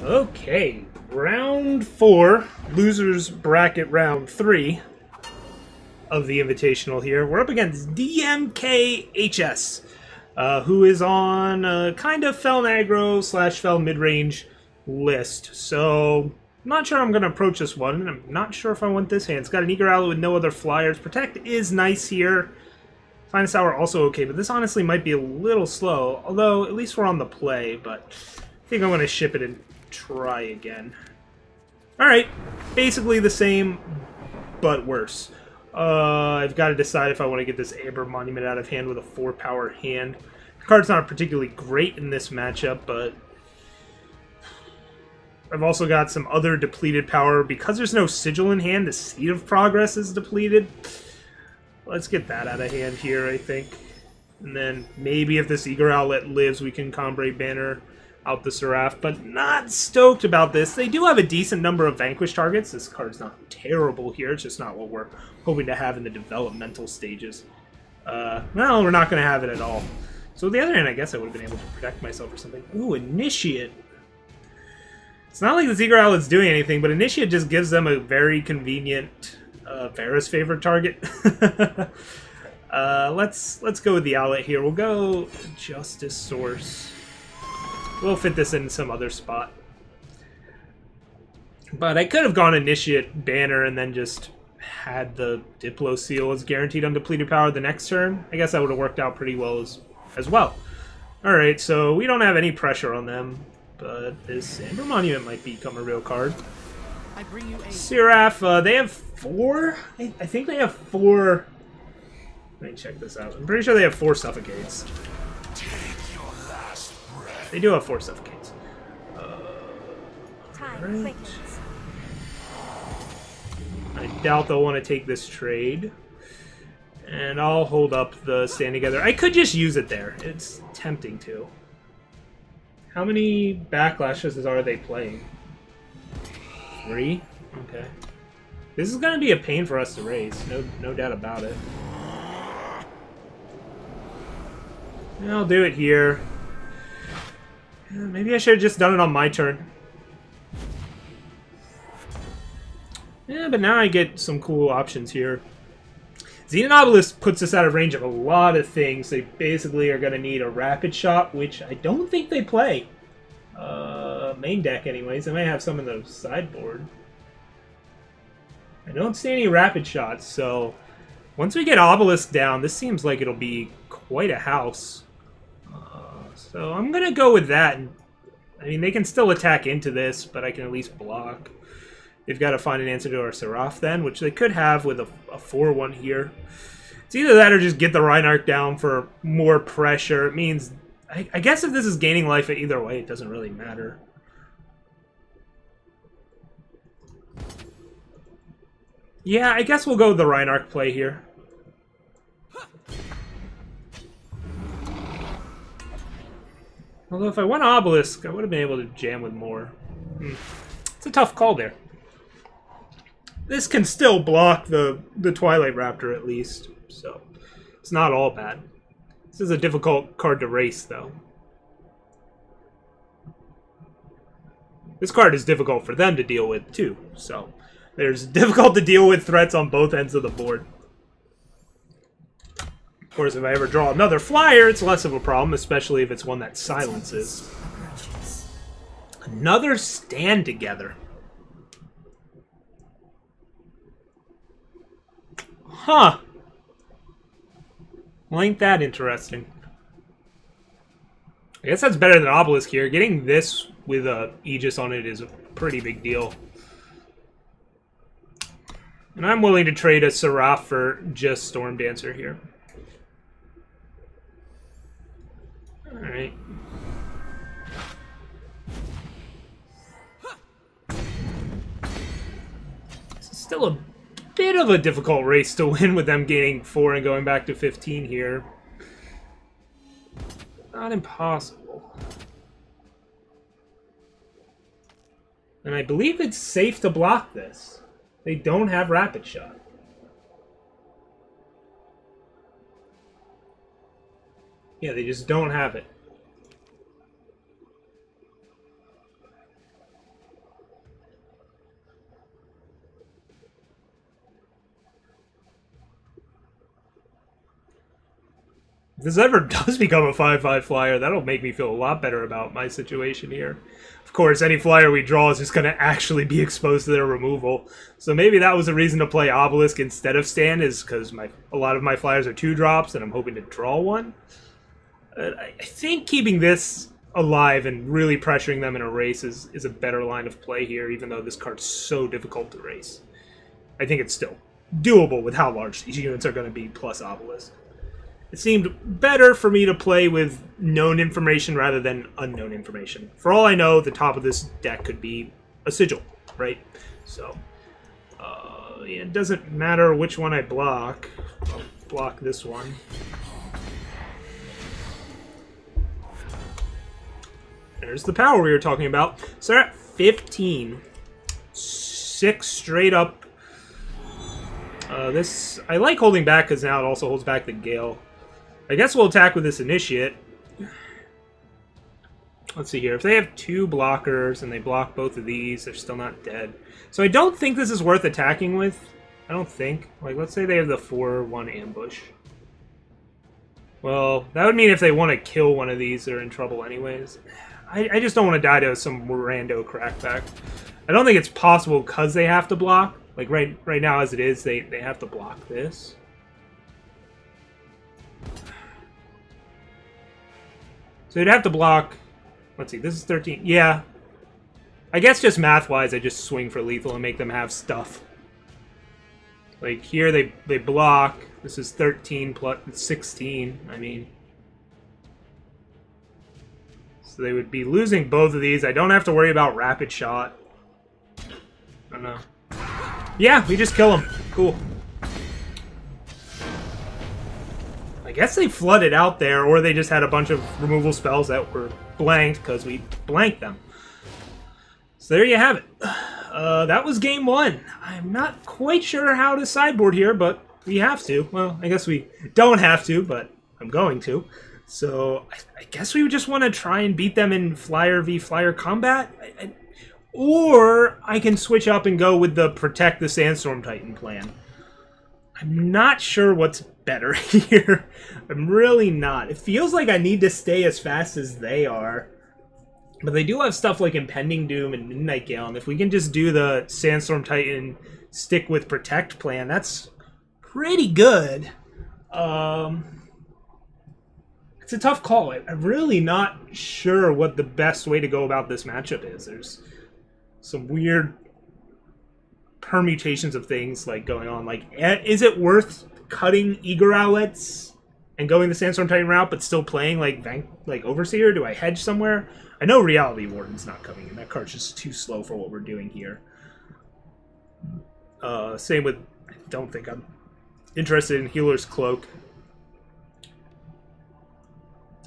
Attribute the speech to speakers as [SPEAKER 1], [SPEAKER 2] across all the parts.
[SPEAKER 1] Okay, round 4, losers bracket round 3 of the Invitational here. We're up against DMKHS, who is on kind of Fel Aggro / Fel mid-range list. So, I'm not sure I'm going to approach this one. I'm not sure if I want this hand. It's got an Eager Owlet with no other flyers. Protect is nice here. Finest Hour also okay, but this honestly might be a little slow. Although, at least we're on the play, but I think I'm going to ship it and try again. Alright, basically the same, but worse. I've got to decide if I want to get this Amber Monument out of hand with a 4-power hand. The card's not particularly great in this matchup, but I've also got some other depleted power. Because there's no Sigil in hand, the Seed of Progress is depleted. Let's get that out of hand here, I think. And then maybe if this Eager Owlet lives, we can Combrade Banner out the Seraph, but not stoked about this. They do have a decent number of Vanquish targets. This card's not terrible here. It's just not what we're hoping to have in the developmental stages. Well, we're not going to have it at all. So the other hand, I guess I would have been able to protect myself or something. Ooh, Initiate. It's not like the Eager Owlet's doing anything, but Initiate just gives them a very convenient Varus favorite target. Let's go with the Owlet here. We'll go Justice Source. We'll fit this in some other spot. But I could have gone Initiate Banner and then just had the Diplo Seal as guaranteed undepleted power the next turn. I guess that would have worked out pretty well as well. Alright, so we don't have any pressure on them. But this Amber Monument might become a real card. Seraph, they have 4? I think they have 4... Let me check this out. I'm pretty sure they have 4 Suffocates. They do have 4 Suffocates. Right. I doubt they'll want to take this trade. And I'll hold up the Stand Together. I could just use it there. It's tempting to. How many backlashes are they playing? 3? Okay. This is going to be a pain for us to raise. No doubt about it. And I'll do it here. Maybe I should have just done it on my turn. Yeah, but now I get some cool options here. Xenon Obelisk puts us out of range of a lot of things. They basically are going to need a Rapid Shot, which I don't think they play. Main deck anyways. They might have some in the sideboard. I don't see any Rapid Shots, so once we get Obelisk down, this seems like it'll be quite a house. So I'm going to go with that. I mean, they can still attack into this, but I can at least block. They've got to find an answer to our Seraph then, which they could have with a 4-1 here. It's either that or just get the Reinhardt down for more pressure. It means... I guess if this is gaining life either way, it doesn't really matter. Yeah, I guess we'll go with the Reinhardt play here. Although if I went Obelisk, I would have been able to jam with more. It's a tough call there. This can still block the Twilight Raptor at least, so it's not all bad. This is a difficult card to race, though. This card is difficult for them to deal with, too, so there's difficult to deal with threats on both ends of the board. Of course, if I ever draw another flyer, it's less of a problem, especially if it's one that silences. Another Stand Together. Huh. Well, ain't that interesting. I guess that's better than Obelisk here. Getting this with a Aegis on it is a pretty big deal. And I'm willing to trade a Seraph for just Storm Dancer here. Alright. It's still a bit of a difficult race to win with them gaining 4 and going back to 15 here. Not impossible. And I believe it's safe to block this. They don't have Rapid Shot. Yeah, they just don't have it. If this ever does become a 5/5 flyer, that'll make me feel a lot better about my situation here. Of course, any flyer we draw is just going to actually be exposed to their removal. So maybe that was a reason to play Obelisk instead of Stand, is because a lot of my flyers are 2-drops, and I'm hoping to draw one. I think keeping this alive and really pressuring them in a race is a better line of play here, even though this card's so difficult to race. I think it's still doable with how large these units are going to be, plus Obelisk. It seemed better for me to play with known information rather than unknown information. For all I know, the top of this deck could be a Sigil, right? So, yeah, it doesn't matter which one I block. I'll block this one. There's the power we were talking about. So they're at 15. 6 straight up. This, I like holding back because now it also holds back the Gale. I guess we'll attack with this Initiate. Let's see here. If they have 2 blockers and they block both of these, they're still not dead. So I don't think this is worth attacking with. I don't think. Like, let's say they have the 4/1 ambush. Well, that would mean if they want to kill one of these, they're in trouble anyways. I just don't want to die to some rando crackback. I don't think it's possible because they have to block. Like, right now as it is, they have to block this. So you'd have to block... Let's see, this is 13. Yeah. I guess just math-wise, I just swing for lethal and make them have stuff. Like, here they block. This is 13 plus 16, I mean. So they would be losing both of these. I don't have to worry about rapid shot. I don't know. Yeah, we just kill them. Cool. I guess they flooded out there, or they just had a bunch of removal spells that were blanked because we blanked them. So there you have it. That was game 1. I'm not quite sure how to sideboard here, but we have to. Well, I guess we don't have to, but I'm going to. So I guess we just want to try and beat them in Flyer v Flyer combat. Or I can switch up and go with the Protect the Sandstorm Titan plan. I'm not sure what's better here. I'm really not. It feels like I need to stay as fast as they are. But they do have stuff like Impending Doom and Midnight Gale, and if we can just do the Sandstorm Titan stick with Protect plan, that's pretty good. It's a tough call. I'm really not sure what the best way to go about this matchup is. There's some weird permutations of things like going on. Like, is it worth cutting Eager Owlets and going the Sandstorm Titan route, but still playing like Overseer? Do I hedge somewhere? I know Reality Warden's not coming in. That card's just too slow for what we're doing here. Same with, I don't think I'm interested in Healer's Cloak.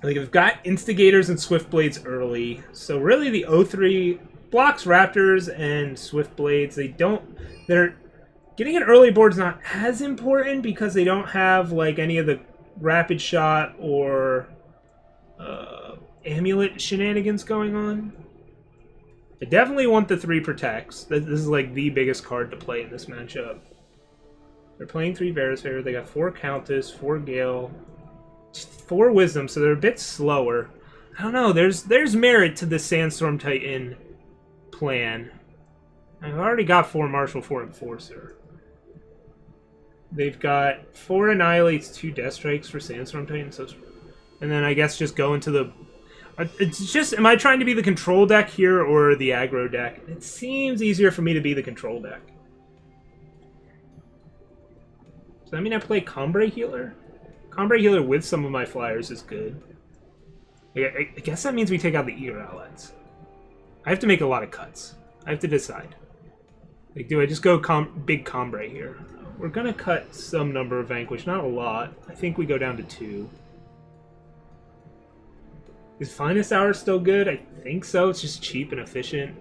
[SPEAKER 1] Like, we've got Instigators and Swiftblades early, so really the 0-3 blocks Raptors and Swiftblades. They're getting an early board's not as important because they don't have like any of the Rapid Shot or Amulet shenanigans going on. I definitely want the 3 Protects. This is like the biggest card to play in this matchup. They're playing 3 Verisphere. They got 4 Countess, 4 Gale, 4 Wisdom, so they're a bit slower. I don't know. There's merit to the Sandstorm Titan plan. I've already got 4 Marshal, 4 Enforcer. They've got 4 Annihilates, 2 Death Strikes for Sandstorm Titan. So, and then I guess just go into the... It's just, am I trying to be the control deck here or the aggro deck? It seems easier for me to be the control deck. Does that mean I play Combre Healer? Combre Healer with some of my flyers is good. I guess that means we take out the Eager Outlets. I have to make a lot of cuts. I have to decide. Like, do I just go big Combre here? We're going to cut some number of Vanquish, not a lot. I think we go down to 2. Is Finest Hour still good? I think so. It's just cheap and efficient.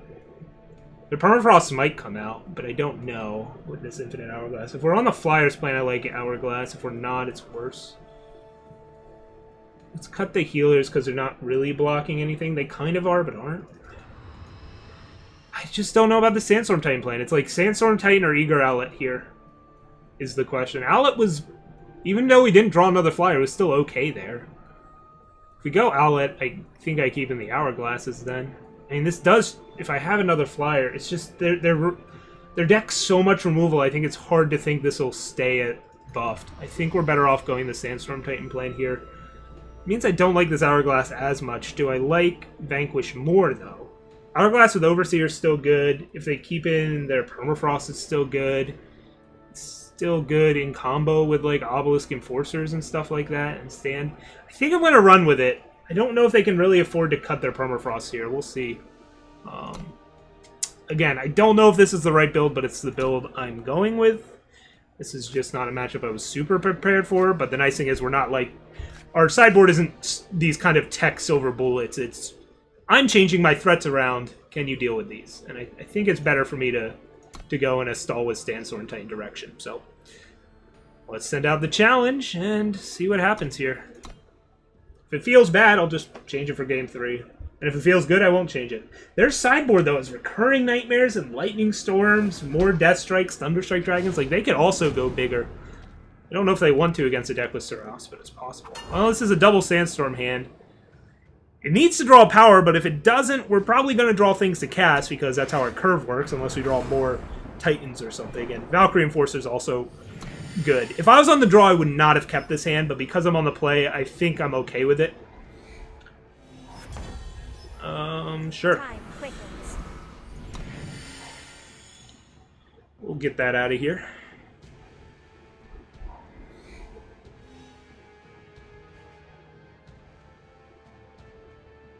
[SPEAKER 1] The Permafrost might come out, but I don't know with this Infinite Hourglass. If we're on the Flyers plan, I like Hourglass. If we're not, it's worse. Let's cut the healers because they're not really blocking anything. They kind of are, but aren't. I just don't know about the Sandstorm Titan plan. It's like Sandstorm Titan or Eager Owlet here is the question. Owlet was, even though we didn't draw another flyer, it was still okay there. If we go outlet, I think I keep in the hourglasses then. I mean, this does... If I have another flyer, it's just... Their deck's so much removal, I think it's hard to think this will stay at buffed. I think we're better off going the Sandstorm Titan plan here. It means I don't like this Hourglass as much. Do I like Vanquish more, though? Hourglass with Overseer is still good. If they keep in their Permafrost, it's still good. It's still good in combo with, like, Obelisk Enforcers and stuff like that, and Stand. I think I'm going to run with it. I don't know if they can really afford to cut their Permafrost here. We'll see. Again, I don't know if this is the right build, but it's the build I'm going with. This is just not a matchup I was super prepared for, but the nice thing is we're not like... Our sideboard isn't these kind of tech silver bullets. It's... I'm changing my threats around. Can you deal with these? And I think it's better for me to go in a stall with Sandstorm Titan direction. So, let's send out the challenge and see what happens here. If it feels bad, I'll just change it for game 3. And if it feels good, I won't change it. Their sideboard, though, is Recurring Nightmares and Lightning Storms, more Death Strikes, Thunderstrike Dragons. Like, they could also go bigger. I don't know if they want to against a deck with Seraphs, but it's possible. Well, this is a double Sandstorm hand. It needs to draw power, but if it doesn't, we're probably going to draw things to cast, because that's how our curve works, unless we draw more Titans or something. And Valkyrie Enforcer is also good. If I was on the draw, I would not have kept this hand, but because I'm on the play, I think I'm okay with it. Sure. We'll get that out of here.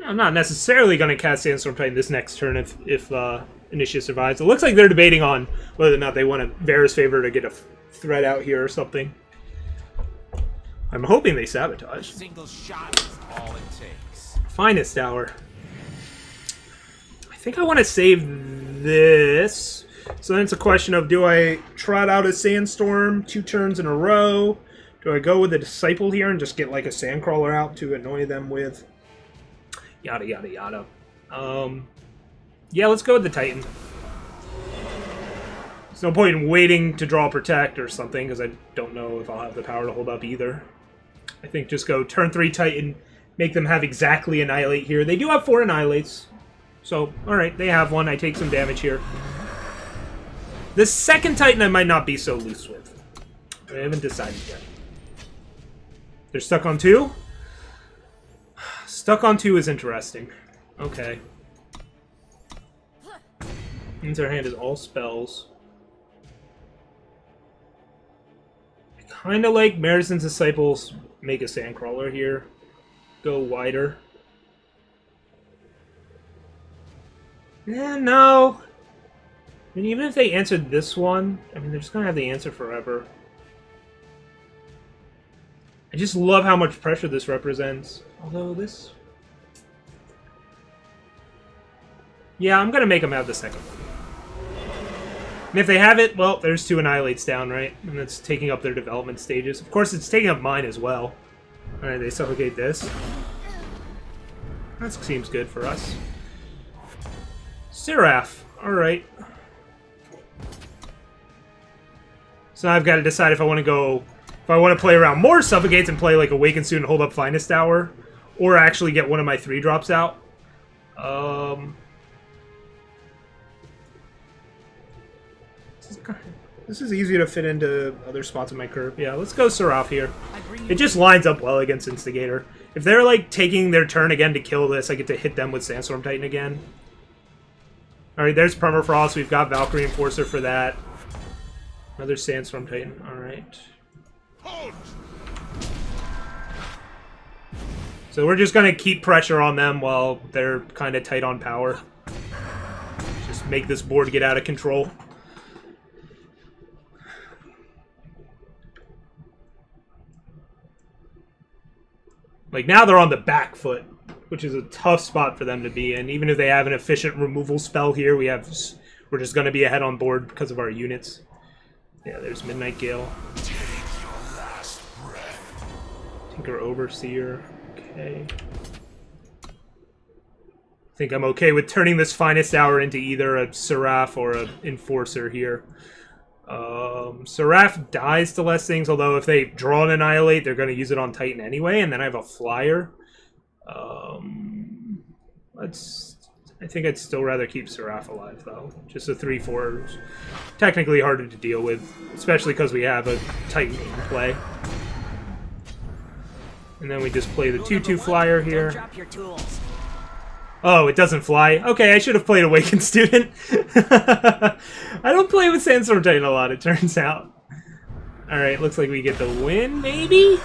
[SPEAKER 1] I'm not necessarily going to cast Sandstorm Titan this next turn if Initiative survives. It looks like they're debating on whether or not they want a Vera's Favor to get a threat out here or something. I'm hoping they sabotage.
[SPEAKER 2] A single shot is all it takes.
[SPEAKER 1] Finest Hour. I think I want to save this. So then it's a question of, do I trot out a Sandstorm 2 turns in a row? Do I go with a Disciple here and just get like a Sandcrawler out to annoy them with? Yada, yada, yada. Yeah, let's go with the Titan. There's no point in waiting to draw Protect or something, because I don't know if I'll have the power to hold up either. I think just go turn 3 Titan, make them have exactly Annihilate here. They do have 4 Annihilates. So, alright, they have one. I take some damage here. The second Titan I might not be so loose with. I haven't decided yet. They're stuck on 2? Stuck on 2 is interesting. Okay. Means our hand is all spells. I kind of like Marison's Disciples make a Sandcrawler here. Go wider. No. I mean, even if they answered this one, I mean, they're just going to have the answer forever. I just love how much pressure this represents. Although this... Yeah, I'm going to make them have the second one. And if they have it, well, there's 2 Annihilates down, right? And it's taking up their development stages. Of course, it's taking up mine as well. Alright, they suffocate this. That seems good for us. Seraph. Alright. So now I've got to decide if I want to go... If I want to play around more Suffocates and play like Awaken Soon and hold up Finest Hour, or actually get one of my 3-drops out. This is easy to fit into other spots in my curve. Yeah, let's go Seraph here. It just lines up well against Instigator. If they're like taking their turn again to kill this, I get to hit them with Sandstorm Titan again. Alright, there's Permafrost. We've got Valkyrie Enforcer for that. Another Sandstorm Titan. Alright. So we're just going to keep pressure on them while they're kind of tight on power. Just make this board get out of control. Like, now they're on the back foot, which is a tough spot for them to be in. Even if they have an efficient removal spell here, we're just going to be ahead on board because of our units. Yeah, there's Midnight Gale.
[SPEAKER 2] Take your last breath.
[SPEAKER 1] Tinker Overseer. Okay. I think I'm okay with turning this Finest Hour into either a Seraph or an Enforcer here. Seraph dies to less things, although if they draw an Annihilate, they're going to use it on Titan anyway, and then I have a Flyer. Let's. I think I'd still rather keep Seraph alive, though. Just a 3/4 is technically harder to deal with, especially because we have a Titan in play. And then we just play the 2/2 flyer here.
[SPEAKER 3] Drop your tools.
[SPEAKER 1] Oh, it doesn't fly? Okay, I should have played Awakened Student. I don't play with Sandstorm Titan a lot, it turns out. Alright, looks like we get the win, maybe?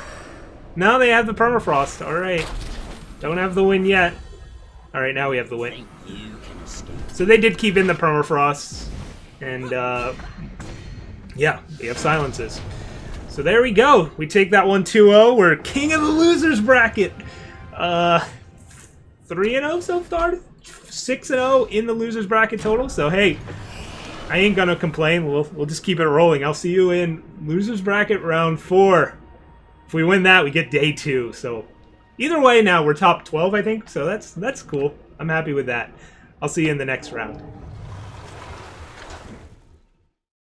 [SPEAKER 1] No, they have the Permafrost. Alright. Don't have the win yet. Alright, now we have the win. So they did keep in the Permafrost. And, yeah, we have silences. So there we go. We take that one 2-0. We're king of the losers bracket. 3-0 so far. 6-0 in the losers bracket total. So hey, I ain't gonna complain. We'll just keep it rolling. I'll see you in losers bracket round 4. If we win that, we get day 2. So either way, now we're top 12, I think. So that's cool. I'm happy with that. I'll see you in the next round.